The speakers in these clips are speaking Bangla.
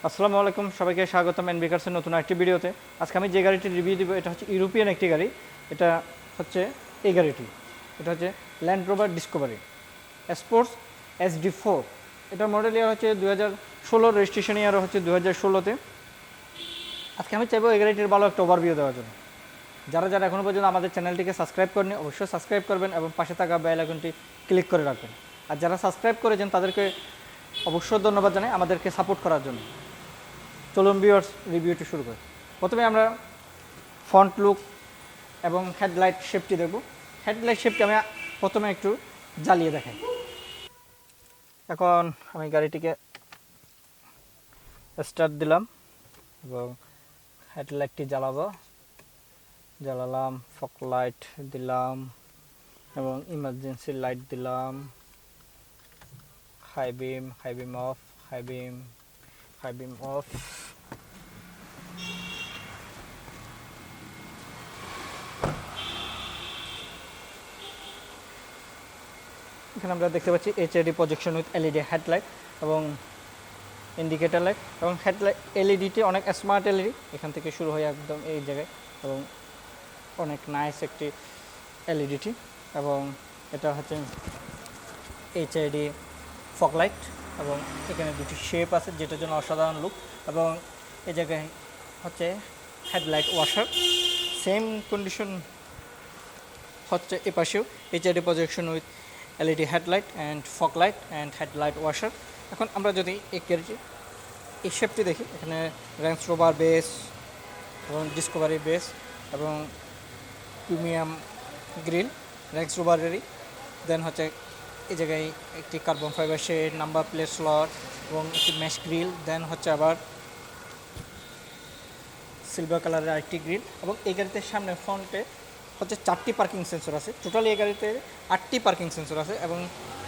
আসসালামু আলাইকুম, সবাইকে স্বাগতম এনবি কার্সের নতুন একটি ভিডিওতে। আজকে আমি যে গাড়িটির রিভিউ দিব এটা হচ্ছে ইউরোপিয়ান একটি গাড়ি। এটা হচ্ছে এই গাড়িটি, এটা হচ্ছে land rover Discovery sports SD4। এটার মডেল ইয়ার হচ্ছে 2016, রেজিস্ট্রেশন ইয়ার হচ্ছে 2016-তে। আজকে আমি চাইবো এই গাড়িটির ভালো একটা ওভারভিউ দেওয়ার জন্য। যারা যারা এখনও পর্যন্ত আমাদের চ্যানেলটিকে সাবস্ক্রাইব করেনি অবশ্যই সাবস্ক্রাইব করবেন এবং পাশে থাকা বেল আইকনটি ক্লিক করে রাখবেন। আর যারা সাবস্ক্রাইব করেছেন তাদেরকে অবশ্যই ধন্যবাদ জানাই আমাদেরকে সাপোর্ট করার জন্য। চলুন ভিউয়ার্স, রিভিউটি শুরু করি। প্রথমে আমরা ফ্রন্ট লুক এবং হেডলাইট শেপটি দেখব। হেডলাইট শেপটি আমি প্রথমে একটু জ্বালিয়ে দেখাই। এখন আমি গাড়িটিকে স্টার্ট দিলাম এবং হেডলাইটটি জ্বালালাম, ফগ লাইট দিলাম এবং ইমার্জেন্সি লাইট দিলাম, high beam off, high beam off. এখানে আমরা দেখতে পাচ্ছি HID projection with LED headlight এবং ইন্ডিকেটার লাইট এবং হেডলাইট এলইডিটি অনেক স্মার্ট এলইডি, এখান থেকে শুরু হয় একদম এই জায়গায় এবং অনেক নাইস একটি এলইডিটি। এবং এটা হচ্ছে HID ফগ লাইট এবং এখানে দুটি শেপ আছে যেটার জন্য অসাধারণ লুক। এবং এই জায়গায় হচ্ছে হেডলাইট ওয়াশার, সেম কন্ডিশন হচ্ছে এ পাশেও HID projection with LED headlight and fog light and headlight washer. এখন আমরা যদি এই গাড়িটি এই শেপটি দেখি, এখানে রেঞ্জ রোভার বেস এবং ডিসকভারি বেস এবং প্রিমিয়াম গ্রিল রেঞ্জ রোভারেরই। দেন হচ্ছে এই জায়গায় একটি carbon fibre shade, number plate slot এবং একটি ম্যাশ গ্রিল। দেন হচ্ছে আবার সিলভার কালারের আরেকটি গ্রিল। এবং এই গাড়িতে সামনে ফ্রন্টে হচ্ছে 4টি পার্কিং সেন্সর আছে। টোটালি এই গাড়িতে 8টি পার্কিং সেন্সর আছে এবং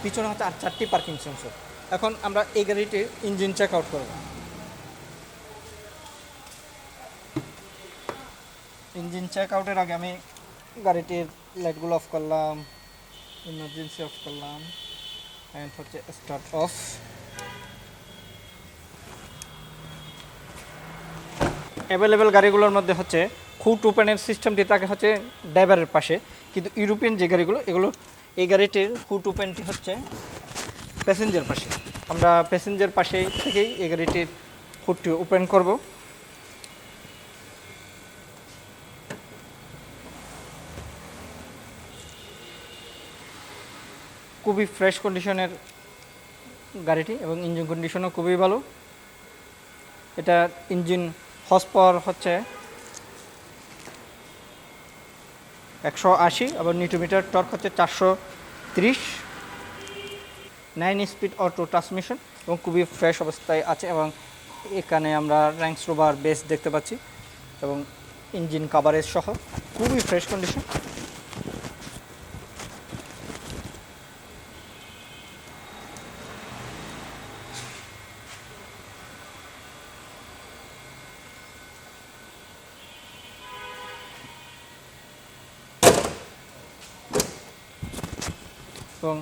পিছনে হচ্ছে আর 4টি পার্কিং সেন্সর। এখন আমরা এই গাড়িটির ইঞ্জিন চেক আউট করব। ইঞ্জিন চেক আউটের আগে আমি গাড়িটির লাইটগুলো অফ করলাম, ইমার্জেন্সি অফ করলাম অ্যান্ড হচ্ছে স্টার্ট অফ। অ্যাভেলেবেল গাড়িগুলোর মধ্যে হচ্ছে হুড ওপেনের সিস্টেমটি থাকে হচ্ছে ড্রাইভারের পাশে, কিন্তু ইউরোপিয়ান যে গাড়িগুলো এগুলো এই গাড়িটির হুড ওপেনটি হচ্ছে প্যাসেঞ্জার পাশে। আমরা প্যাসেঞ্জার পাশে থেকেই এই গাড়িটির হুডটি ওপেন করব। খুবই ফ্রেশ কন্ডিশনের গাড়িটি এবং ইঞ্জিন কন্ডিশনও খুবই ভালো। এটা ইঞ্জিন হর্স পাওয়ার হচ্ছে 180 এবং নিউটন টর্ক হচ্ছে 430, 9 স্পিড অটো ট্রান্সমিশন এবং খুবই ফ্রেশ অবস্থায় আছে। এবং এখানে আমরা রেঞ্জ রোভার বেস দেখতে পাচ্ছি এবং ইঞ্জিন কাভারেজ সহ খুবই ফ্রেশ কন্ডিশন। এবং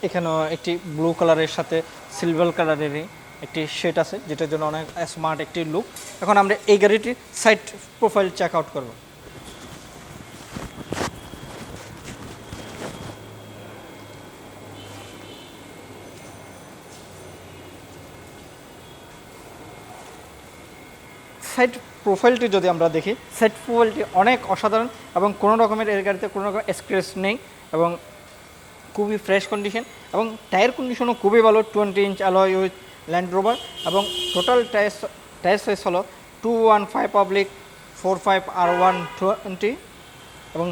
এখানেও একটি ব্লু কালারের সাথে সিলভার কালারেরই একটি শেড আছে যেটার জন্য অনেক স্মার্ট একটি লুক। এখন আমরা এই গাড়িটির সাইড প্রোফাইল চেক আউট করব। সাইড প্রোফাইলটি যদি আমরা দেখি, সাইড প্রোফাইলটি অনেক অসাধারণ এবং কোনো রকমের এর গাড়িতে কোনো রকম স্ক্র্যাচ নেই এবং খুবই ফ্রেশ কন্ডিশন। এবং টায়ার কন্ডিশনও খুবই ভালো, 20 inch alloy with land rover এবং টোটাল টায়ার সাইজ হলো 215/45 R120 এবং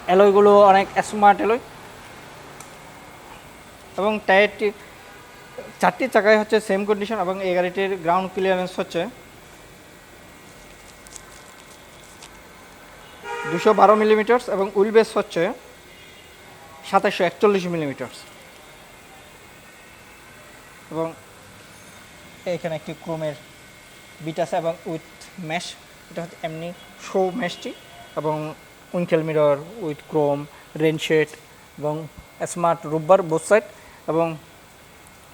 অ্যালয়গুলো অনেক স্মার্ট অ্যালয়। এবং টায়ারটি 4টি চাকায় হচ্ছে সেম কন্ডিশন এবং এই গাড়িটির গ্রাউন্ড ক্লিয়ারেন্স হচ্ছে 212 মিলিমিটার এবং হুইল বেস হচ্ছে 2741 মিলিমিটার। এবং এখানে একটি ক্রোমের বিট আছে এবং উইথ ম্যাশ, এটা হচ্ছে এমনি শো ম্যাশটি এবং Winkel mirror with Chrome, rain shade এবং স্মার্ট রুববার বোথ সাইড। এবং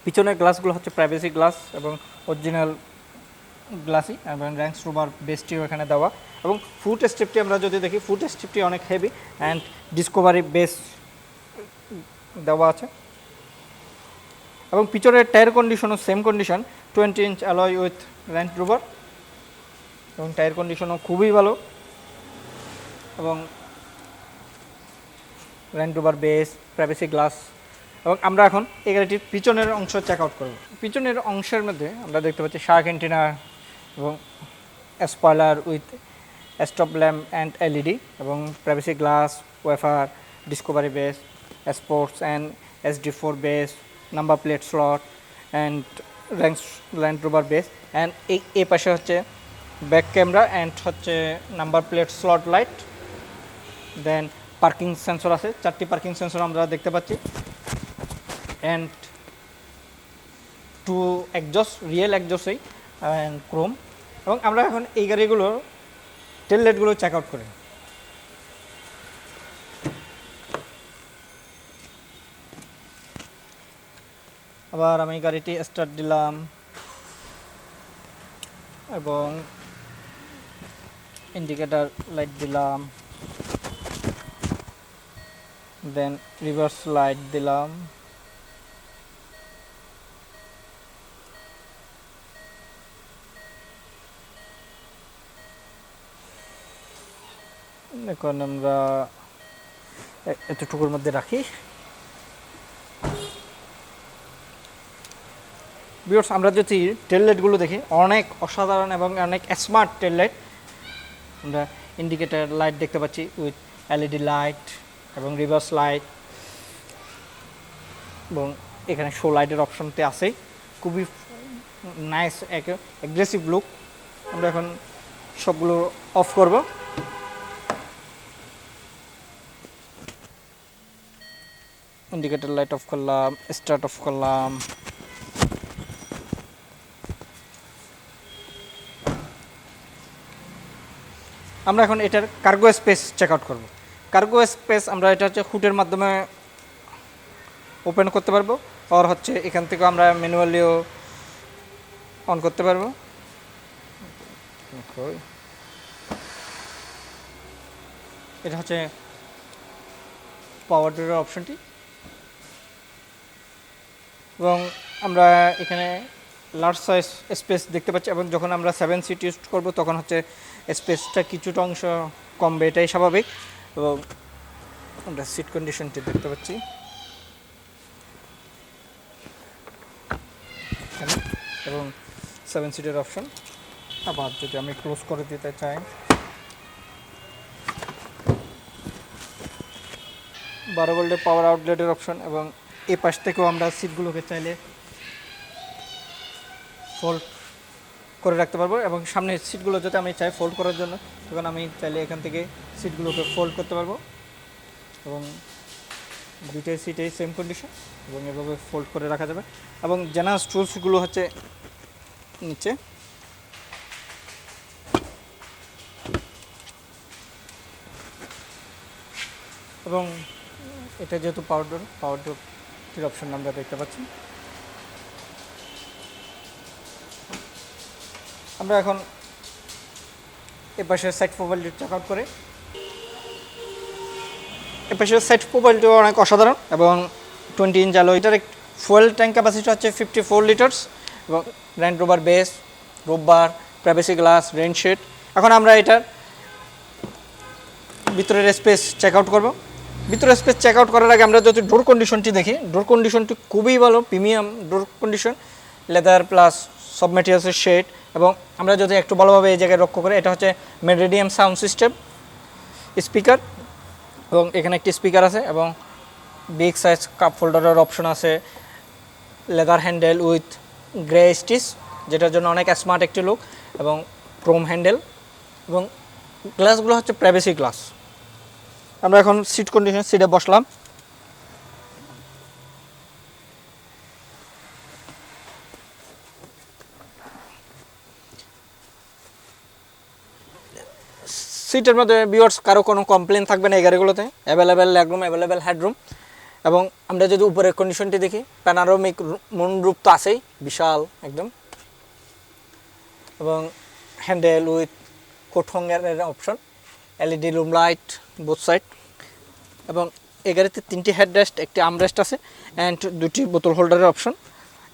পিছনের গ্লাসগুলো হচ্ছে প্রাইভেসি গ্লাস এবং অরিজিনাল গ্লাসি এবং র্যাঙ্কস রোভার বেসটিও এখানে দেওয়া, এবং ফুট স্টেপটি আমরা যদি দেখি ফুট স্টেপটি অনেক হেভি অ্যান্ড ডিসকভারি বেস দেওয়া আছে। এবং পিছনের টায়ার কন্ডিশনও same condition, 20 inch alloy with Range Rover, এবং টায়ার কন্ডিশনও খুবই ভালো। এবং Range Rover base, privacy glass. এবং আমরা এখন এই গাড়িটির পিছনের অংশ চেক আউট করব। পিছনের অংশের মধ্যে আমরা দেখতে পাচ্ছি শার্ক অ্যান্টেনা এবং spoiler with stop lamp and LED, এবং privacy glass, wiper, Discovery base, sports and SD4 base, number plate slot and Land Rover base. And এই পাশে হচ্ছে ব্যাক ক্যামেরা অ্যান্ড হচ্ছে number plate slot light. Then parking sensor আছে, 4টি পার্কিং সেন্সর আমরা দেখতে পাচ্ছি। অ্যান্ড 2 এক্সজস্ট, রিয়েল এক্সজস্টই অ্যান্ড ক্রোম। এবং আমরা এখন এই গাড়িগুলোর টেল লাইটগুলো চেক আউট করি। আবার আমি গাড়িটি স্টার্ট দিলাম এবং ইন্ডিকেটর লাইট দিলাম, দেন রিভার্স লাইট দিলাম, এখন আমরা এতটুকুর মধ্যে রাখি। ভিউয়ার্স, আমরা যদি টেল লাইটগুলো দেখি অনেক অসাধারণ এবং অনেক স্মার্ট টেল লাইট। আমরা ইন্ডিকেটর লাইট দেখতে পাচ্ছি উইথ এলইডি লাইট এবং রিভার্স লাইট, এবং এখানে শো লাইটের অপশনটি আছেই, খুবই নাইস অ্যাগ্রেসিভ লুক। আমরা এখন সবগুলো অফ করব। ইন্ডিকেটর লাইট অফ করলাম, স্টার্ট অফ করলাম। আমরা এখন এটার কার্গো স্পেস চেক আউট করবো। কার্গো স্পেস আমরা এটা হচ্ছে হুটের মাধ্যমে ওপেন করতে পারবো, আর হচ্ছে এখান থেকে আমরা ম্যানুয়ালিও অন করতে পারবো। এটা হচ্ছে পাওয়ার ডোরের অপশনটি, এবং আমরা এখানে লার্জ সাইজ স্পেস দেখতে পাচ্ছি। এবং যখন আমরা 7 সিট ইউজ করবো তখন হচ্ছে স্পেসটা কিছুটা অংশ কমবে, এটাই স্বাভাবিক। এবং আমরা সিট কন্ডিশনটি দেখতে পাচ্ছি এবং 7 সিটের অপশন। আবার যদি আমি ক্লোজ করে দিতে চাই, 12 ভোল্টের পাওয়ার আউটলেটের অপশন। এবং এই পাশ থেকেও আমরা সিটগুলোকে চাইলে ফোল্ড করে রাখতে পারবো, এবং সামনের সিটগুলো যদি আমি চাই ফোল্ড করার জন্য তখন আমি চাইলে এখান থেকে সিটগুলোকে ফোল্ড করতে পারবো। এবং দুইটাই সিটেই সেম কন্ডিশন, এবং এভাবে ফোল্ড করে রাখা যাবে। এবং জেনারেল টুলসগুলো হচ্ছে নিচে। এবং এটা যেহেতু পাওয়ার ডোরটির অপশন আমরা দেখতে পাচ্ছি। আমরা এখন এপাশের সাইড প্রোফাইলটি চেক আউট করে। এপাশের সাইড প্রোফাইলটিও অনেক অসাধারণ এবং 20 ইঞ্চ আলো। এটার ফুয়েল ট্যাঙ্ক ক্যাপাসিটি হচ্ছে 54 লিটার্স, এবং ল্যান্ড রোভার বেস, রোববার, প্রাইভেসি গ্লাস, রেইনশেড। এখন আমরা এটার ভিতরের স্পেস চেক আউট করবো। ভিতরের স্পেস চেক আউট করার আগে আমরা যদি ডোর কন্ডিশনটি দেখি, ডোর কন্ডিশনটি খুবই ভালো, প্রিমিয়াম ডোর কন্ডিশন, লেদার প্লাস সব ম্যাটেরিয়ালসের শেড। এবং আমরা যদি একটু ভালোভাবে এই জায়গায় লক্ষ্য করি, এটা হচ্ছে মেরিডিয়াম সাউন্ড সিস্টেম স্পিকার, এবং এখানে একটি স্পিকার আছে, এবং বিগ সাইজ কাপ হোল্ডারের অপশন আছে, leather handle with grey stitch, যেটার জন্য অনেক স্মার্ট একটি লুক, এবং ক্রোম হ্যান্ডেল, এবং গ্লাসগুলো হচ্ছে প্রাইভেসি গ্লাস। আমরা এখন সিট কন্ডিশন, সিটে বসলাম। সিটের মধ্যে ভিউয়ার্স কারো কোনো কমপ্লেন থাকবে না এই গাড়িগুলোতে। Available legroom, available headroom. এবং আমরা যদি উপরের কন্ডিশনটি দেখি, প্যানারোমিক মুনরুফ তো আছেই, বিশাল একদম। এবং হ্যান্ডেল উইথ কোট হ্যাঙ্গারের option, LED loom light both side, এবং এই গাড়িতে 3টি হেডরেস্ট, একটি আর্মরেস্ট আছে অ্যান্ড 2টি বোতল হোল্ডারের অপশন।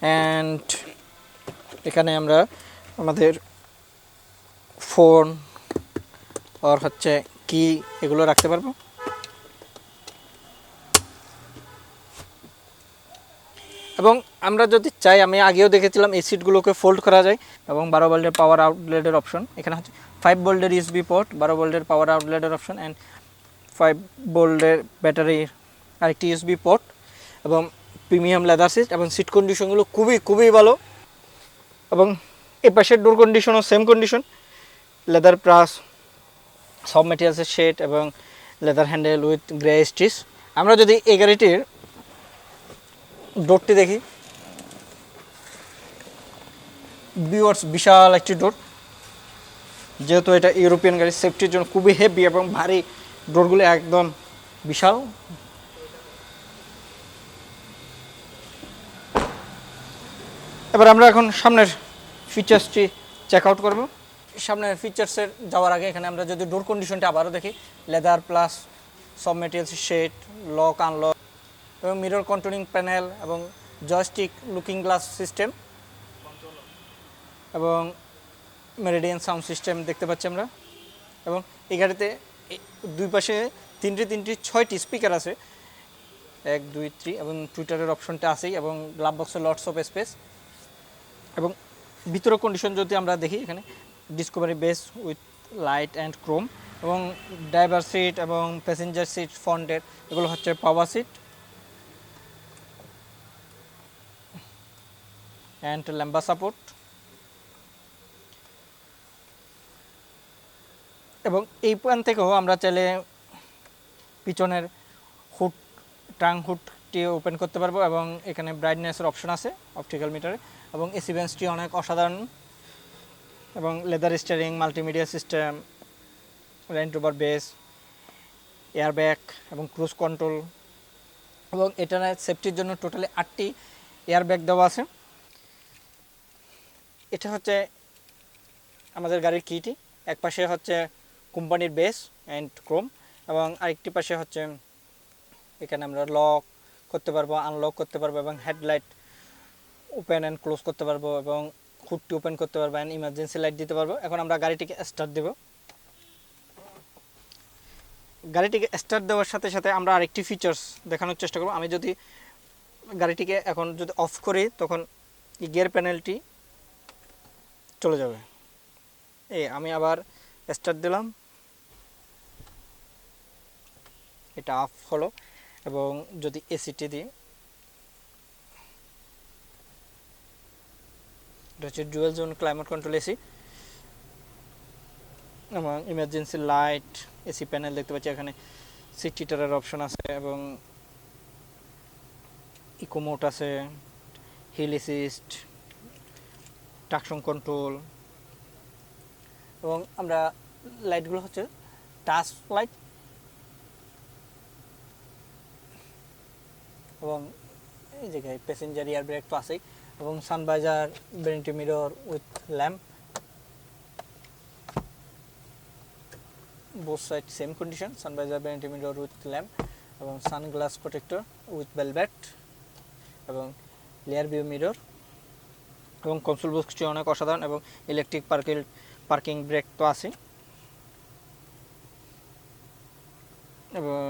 অ্যান্ড এখানে আমরা আমাদের ফোন আর হচ্ছে কি এগুলো রাখতে পারবো। এবং আমরা যদি চাই, আমি আগেও দেখেছিলাম এই সিটগুলোকে ফোল্ড করা যায়, এবং 12 ভোল্টের পাওয়ার আউটলেটের অপশন। এখানে হচ্ছে 5 ভোল্টের ইউএসবি পোর্ট, 12 ভোল্টের পাওয়ার আউটলেটের অপশন অ্যান্ড 5 ভোল্টের ব্যাটারির আরেকটি ইউএসবি পোর্ট, এবং প্রিমিয়াম লেদার সিট, এবং সিট কন্ডিশনগুলো খুবই ভালো। এবং এই পাশের ডোর কন্ডিশনও সেম কন্ডিশন, লেদার প্লাস সব ম্যাটেরিয়ালসের শেড এবং leather handle with grey stitch. আমরা যদি এই গাড়িটির ডোরটি দেখি, ভিউয়ার্স বিশাল একটি ডোর, যেহেতু এটা ইউরোপিয়ান গাড়ি, সেফটির জন্য খুবই হেভি এবং ভারী ডোরগুলো একদম বিশাল। এবার আমরা এখন সামনের ফিচার্সটি চেক আউট করবো। সামনের ফিচার্সের যাওয়ার আগে এখানে আমরা যদি ডোর কন্ডিশনটা আবারও দেখি, লেদার প্লাস সব মেটেরিয়ালস শেড, লক আনলক এবং মিরর কন্ট্রোলিং প্যানেল এবং জয়স্টিক লুকিং গ্লাস সিস্টেম এবং মেরিডিয়ান সাউন্ড সিস্টেম দেখতে পাচ্ছি আমরা। এবং এই গাড়িতে দুই পাশে তিনটি 6টি স্পিকার আছে, 1 2 3, এবং টুইটারের অপশনটা আছেই, এবং গ্লাভ বক্সে লটস অফ স্পেস। এবং ভিতরের কন্ডিশন যদি আমরা দেখি, এখানে Discovery base with light and chrome, এবং ড্রাইভার সিট এবং প্যাসেঞ্জার সিট ফ্রন্টের এগুলো হচ্ছে পাওয়ার সিট অ্যান্ড ল্যাম্বা সাপোর্ট। এবং এই প্যান থেকেও আমরা চাইলে পিছনের হুড ট্রাঙ্ক হুডটি ওপেন করতে পারবো, এবং এখানে ব্রাইটনেসের অপশন আছে অপটিক্যাল মিটারে, এবং এসি বেঞ্চটি অনেক অসাধারণ, এবং leather steering, multimedia system, rain rover base, airbag এবং ক্রুজ কন্ট্রোল, এবং এটার সেফটির জন্য টোটালি 8টি এয়ারব্যাগ দেওয়া আছে। এটা হচ্ছে আমাদের গাড়ির কিটি, এক পাশে হচ্ছে কোম্পানির বেস অ্যান্ড ক্রোম, এবং আরেকটি পাশে হচ্ছে এখানে আমরা লক করতে পারবো, আনলক করতে পারবো, এবং হেডলাইট ওপেন অ্যান্ড ক্লোজ করতে পারবো, এবং হুডটি ওপেন করতে পারবো, অ্যান্ড ইমার্জেন্সি লাইট দিতে পারবো। এখন আমরা গাড়িটিকে স্টার্ট দেব। গাড়িটিকে স্টার্ট দেওয়ার সাথে সাথে আমরা আরেকটি ফিচার্স দেখানোর চেষ্টা করব। আমি যদি গাড়িটিকে এখন যদি অফ করি, তখন এই গিয়ার প্যানেলটি চলে যাবে। আমি আবার স্টার্ট দিলাম, এটা অফ হলো। এবং যদি এসিটি দিই, এটা হচ্ছে dual zone climate control AC, এবং ইমার্জেন্সি লাইট, এসি প্যানেল দেখতে পাচ্ছি, এখানে সিট হিটারের অপশন আছে, এবং ইকো মোড আছে, হিল অ্যাসিস্ট, ট্রাকশন কন্ট্রোল, এবং আমরা লাইটগুলো হচ্ছে টাচ লাইট, এবং এই জায়গায় প্যাসেঞ্জার এয়ার ব্রেক তো আছেই, এবং sun visor, vanity mirror with lamp, both side same condition, sun visor, vanity mirror with lamp, এবং সানগ্লাস প্রোটেক্টর উইথ ভেলভেট, এবং লেয়ার ভিউ মিরর, এবং কনসোল বক্সটি অনেক অসাধারণ, এবং ইলেকট্রিক পার্কিং ব্রেক তো আছে, এবং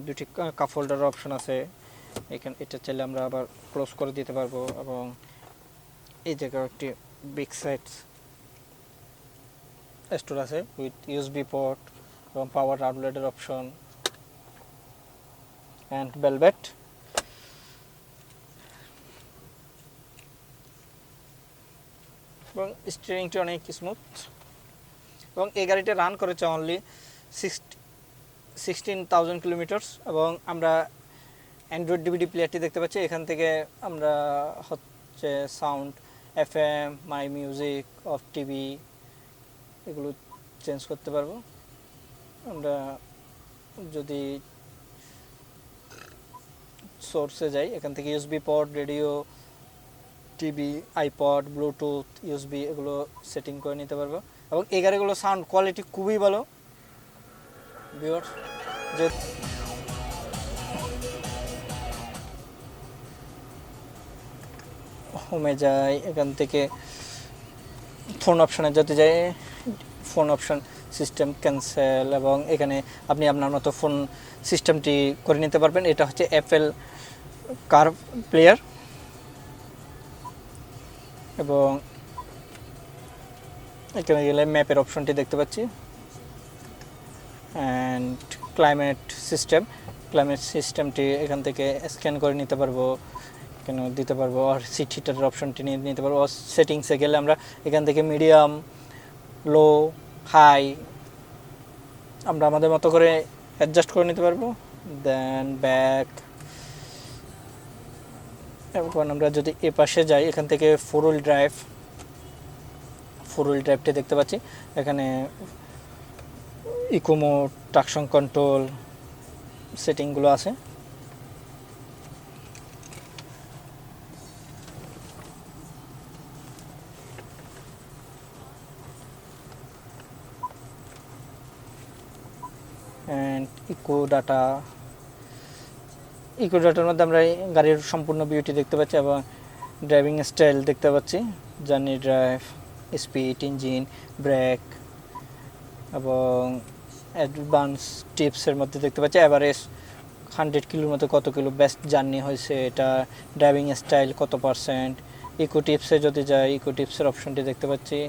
দুটি কাপ হোল্ডারের অপশন আছে। এখানে এটা চাইলে আমরা আবার ক্লোজ করে দিতে পারবো, এবং এই জায়গায় একটি বিগ সাইজ স্টোর আছে উইথ ইউএসবি পোর্ট এবং পাওয়ার আউটলেটের অপশন অ্যান্ড ভেলভেট। এবং স্টিয়ারিংটি অনেক স্মুথ, এবং এই গাড়িটা রান করেছে অনলি 16,000 কিলোমিটার্স। এবং আমরা অ্যান্ড্রয়েড ডিভিডি প্লেয়ারটি দেখতে পাচ্ছি, এখান থেকে আমরা হচ্ছে sound, FM, my music, of TV এগুলো চেঞ্জ করতে পারবো। আমরা যদি সোর্সে যাই, এখান থেকে USB port, radio, TV, iPod, Bluetooth, USB এগুলো সেটিং করে নিতে পারবো। এবং এই গাড়িগুলো সাউন্ড কোয়ালিটি খুবই ভালো ভিউয়ার্স। যে হোমে যাই, এখান থেকে ফোন অপশানে যেতে যাই, ফোন অপশান সিস্টেম ক্যান্সেল, এবং এখানে আপনি আপনার মতো ফোন সিস্টেমটি করে নিতে পারবেন। এটা হচ্ছে অ্যাপেল কার প্লেয়ার। এবং এখানে গেলে ম্যাপের অপশনটি দেখতে পাচ্ছি, অ্যান্ড ক্লাইমেট সিস্টেমটি এখান থেকে স্ক্যান করে নিতে পারবো, কেন দিতে পারবো। আর সিট হিটারের অপশনটি নিয়ে নিতে পারবো। সেটিংসে গেলে আমরা এখান থেকে মিডিয়াম, লো, হাই আমরা আমাদের মতো করে অ্যাডজাস্ট করে নিতে পারবো। Then back. এখন আমরা যদি এ পাশে যাই, এখান থেকে ফোর হুইল ড্রাইভটি দেখতে পাচ্ছি। এখানে ইকো মোড, ট্রাকশন কন্ট্রোল সেটিংগুলো আছে। অ্যান্ড ইকো ডাটার মধ্যে আমরা গাড়ির সম্পূর্ণ বিউটি দেখতে পাচ্ছি, এবং ড্রাইভিং স্টাইল দেখতে পাচ্ছি, journey drive, speed, engine, brake, এবং অ্যাডভান্স টিপসের মধ্যে দেখতে পাচ্ছি অ্যাভারেজ 100 কিলোর মতো কত কিলো বেস্ট জার্নি হয়েছে, এটা ড্রাইভিং স্টাইল কত পারসেন্ট। ইকো টিপসে যদি যাই, ইকো টিপসের অপশনটি দেখতে পাচ্ছি,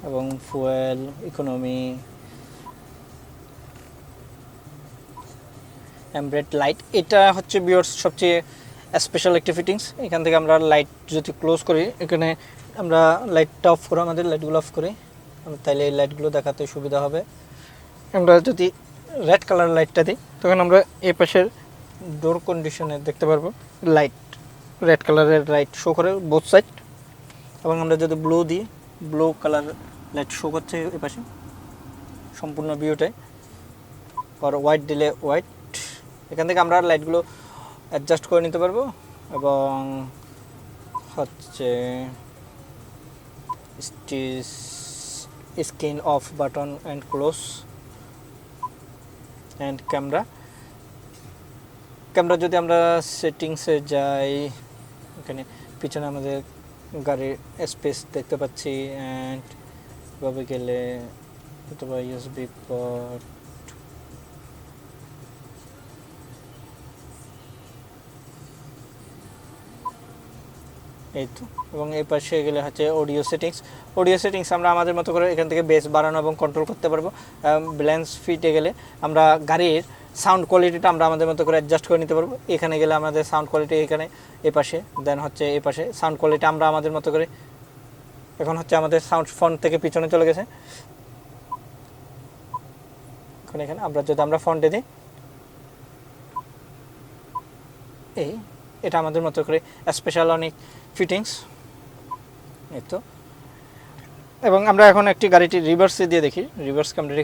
এবং ফুয়েল ইকোনমি, অ্যাম্বিয়েন্ট লাইট। এটা হচ্ছে ভিউয়ার্স সবচেয়ে স্পেশাল একটি ফিটিংস। এখান থেকে আমরা লাইট যদি ক্লোজ করি, এখানে আমরা লাইটটা অফ করে, আমাদের লাইটগুলো অফ করি, তাহলে এই লাইটগুলো দেখাতে সুবিধা হবে। আমরা যদি রেড কালার লাইটটা দিই, তখন আমরা এই পাশের ডোর কন্ডিশনে দেখতে পারবো লাইট, রেড কালারের লাইট শো করে বোথ সাইড। এবং আমরা যদি ব্লু দিই, ব্লু কালার লাইট শো করছে এই পাশে সম্পূর্ণ ভিউটাই। আর হোয়াইট দিলে হোয়াইট। এখান থেকে আমরা লাইটগুলো অ্যাডজাস্ট করে নিতে পারবো। এবং হচ্ছে screen off button and close, and camera যদি আমরা সেটিংসে যাই, এখানে পিছনে আমাদের গাড়ির স্পেস দেখতে পাচ্ছি। অ্যান্ড এভাবে গেলে অথবা ইউএসবি পোর্ট, এই তো। এবং এই পাশে গেলে হচ্ছে অডিও সেটিংস আমরা আমাদের মতো করে এখান থেকে বেস বাড়ানো এবং কন্ট্রোল করতে পারবো। ব্যালেন্স ফিটে গেলে আমরা গাড়ির সাউন্ড কোয়ালিটিটা আমরা আমাদের মতো করে অ্যাডজাস্ট করে নিতে পারবো। এখানে গেলে আমাদের সাউন্ড কোয়ালিটি এখানে এ পাশে, দেন হচ্ছে এই পাশে সাউন্ড কোয়ালিটি আমরা আমাদের মতো করে। এখন হচ্ছে আমাদের সাউন্ড ফ্রন্ট থেকে পিছনে চলে গেছে। এখন এখানে আমরা ফ্রন্টে দিই, এটা আমাদের মতো করে স্পেশাল অনেক ফিটিংস, এই তো। এবং আমরা এখন একটি গাড়িটি রিভার্সে দিয়ে দেখি, রিভার্স ক্যামেরাটি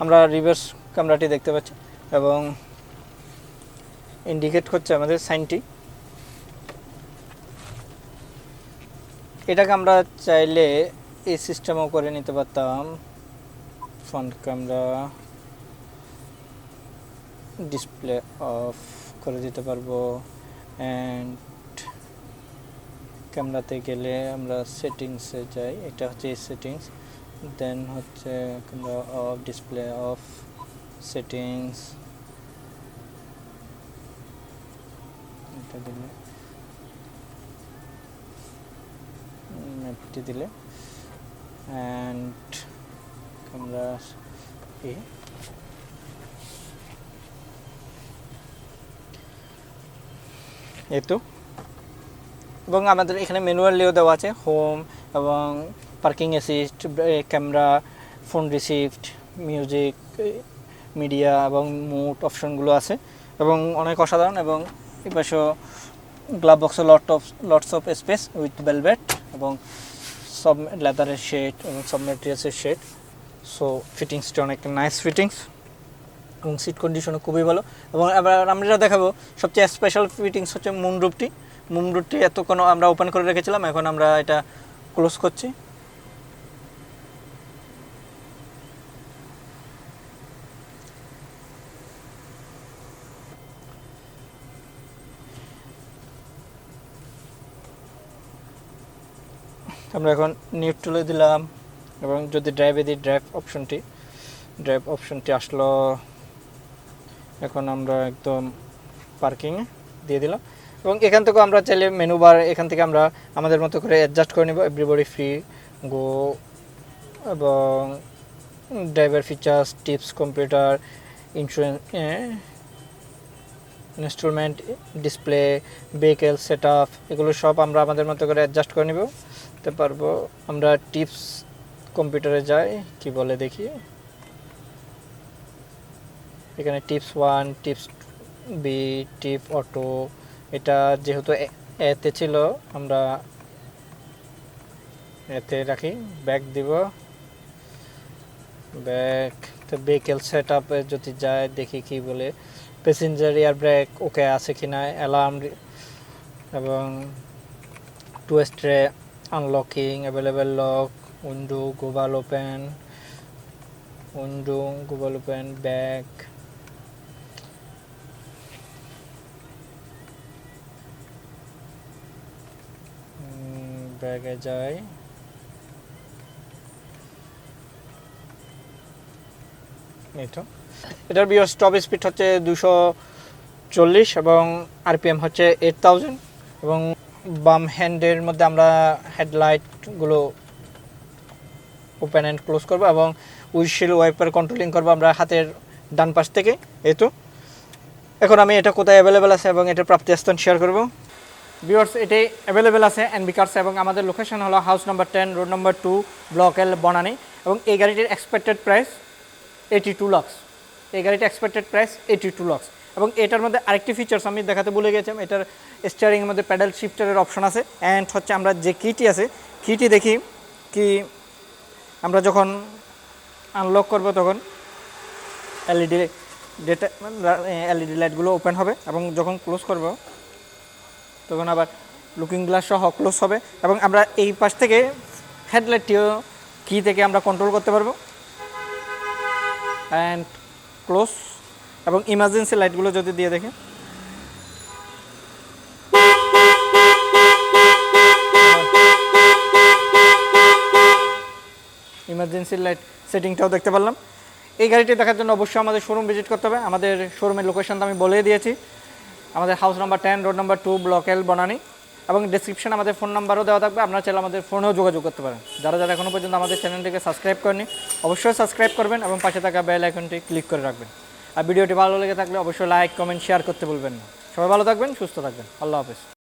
আমরা রিভার্স ক্যামেরাটি দেখতে পাচ্ছি, এবং ইন্ডিকেট করছে আমাদের সাইনটি। এটাকে আমরা চাইলে এই সিস্টেমও করে নিতে পারতাম। ফ্রন্ট ক্যামেরা ডিসপ্লে অফ করে দিতে পারবো। অ্যান্ড ক্যামেরাতে গেলে আমরা সেটিংসে যাই, এটা হচ্ছে সেটিংস, দেন হচ্ছে camera off, display of, settings, এটা দিলে ম্যাপটি দিলে, অ্যান্ড ক্যামেরা এই তো। এবং আমাদের এখানে ম্যানুয়ালিও দেওয়া আছে, হোম এবং parking assist, camera, phone received, music, media এবং মুড অপশনগুলো আছে, এবং অনেক অসাধারণ। এবং এই পাশেও গ্লাভ বক্সে lots of speech with velvet, এবং সব লেদারের শেড এবং সব ম্যাটেরিয়ালসের শেড। সো ফিটিংসটা অনেক নাইস ফিটিংস, এবং সিট কন্ডিশনও খুবই ভালো। এবং এবার আমরা দেখাবো সবচেয়ে স্পেশাল ফিটিংস হচ্ছে মুনরুফটি। মুমরুটটি এতক্ষণ আমরা ওপেন করে রেখেছিলাম, এখন আমরা এটা ক্লোজ করছি। আমরা এখন নিউট্রালে দিলাম এবং যদি ড্রাইভে দিই ড্রাইভ অপশনটি আসলো। এখন আমরা একদম পার্কিংয়ে দিয়ে দিলাম এবং এখান থেকেও আমরা চাইলে মেনু বার এখান থেকে আমরা আমাদের মতো করে অ্যাডজাস্ট করে নেব। এভরিবডি ফ্রি, গো এবং driver features, tips, computer, insurance, instalment, display, vehicle set up, এগুলো সব আমরা আমাদের মতো করে অ্যাডজাস্ট করে নেব তে পারবো। আমরা টিপস কম্পিউটারে যাই, কি বলে দেখি। এখানে টিপস 1, টিপস বি, টিপ অটো, এটা যেহেতু এতে ছিল আমরা এতে রাখি। ব্যাক দিব, ব্যাক তো ভেহিকেল সেট আপে যদি যায় দেখি কি বলে। প্যাসেঞ্জার এয়ার ব্রেক ওকে আছে কিনা, অ্যালার্ম এবং টু স্ট্রে unlocking, available lock, window global open, back, ব্যাগে যাই। এটার বিয়ার টপ স্পিড হচ্ছে 240 এবং আরপিএম হচ্ছে 8000 এবং বাম হ্যান্ডের মধ্যে আমরা হেডলাইটগুলো ওপেন অ্যান্ড ক্লোজ করবো এবং উইন্ডশিল্ড ওয়াইপার কন্ট্রোলিং করবো আমরা হাতের ডান পাশ থেকে। এই তো এখন আমি এটা কোথায় অ্যাভেলেবেল আছে এবং এটার প্রাপ্তিস্থান শেয়ার করবো। ভিউয়ার্স, এটাই অ্যাভেলেবেল আছে এনবি কার্স এবং আমাদের লোকেশন হলো house number 10, road number 2, block এল, বনানী। এবং এই গাড়িটির এক্সপেক্টেড প্রাইস 82 লাখ। এই গাড়িটা এক্সপেক্টেড প্রাইস 82 লাখ এবং এটার মধ্যে আরেকটি ফিচার্স আমি দেখাতে ভুলে গেছিলাম। এটার স্টিয়ারিংয়ের মধ্যে প্যাডেল শিফটারের অপশন আছে। অ্যান্ড হচ্ছে আমরা যে কিটি আছে, কিটি দেখি কি আমরা যখন আনলক করব তখন এলইডি লাইটগুলো ওপেন হবে এবং যখন ক্লোজ করব তখন আবার লুকিং গ্লাস সহ ক্লোজ হবে এবং আমরা এই পাশ থেকে হেডলাইটটিও কি থেকে আমরা কন্ট্রোল করতে পারবো। অ্যান্ড ক্লোজ এবং ইমার্জেন্সি লাইটগুলো যদি দিয়ে দেখে, ইমার্জেন্সি লাইট সেটিংটাও দেখতে পারলাম। এই গাড়িটি দেখার জন্য অবশ্যই আমাদের শোরুম ভিজিট করতে হবে। আমাদের শোরুমের লোকেশনটা আমি বলে দিয়েছি, আমাদের house number 10, road number 2, block এল, বনানী। এবং ডেসক্রিপশনে আমাদের ফোন নাম্বারও দেওয়া থাকবে, আপনারা চাইলে আমাদের ফোনেও যোগাযোগ করতে পারেন। যারা যারা এখনও পর্যন্ত আমাদের চ্যানেলটিকে সাবস্ক্রাইব করেনি অবশ্যই সাবস্ক্রাইব করবেন এবং পাশে থাকা বেল আইকনটি ক্লিক করে রাখবেন। আর ভিডিওটি ভালো লেগে থাকলে অবশ্যই লাইক, কমেন্ট, শেয়ার করতে ভুলবেন না। সবাই ভালো থাকবেন, সুস্থ থাকবেন। আল্লাহ হাফেজ।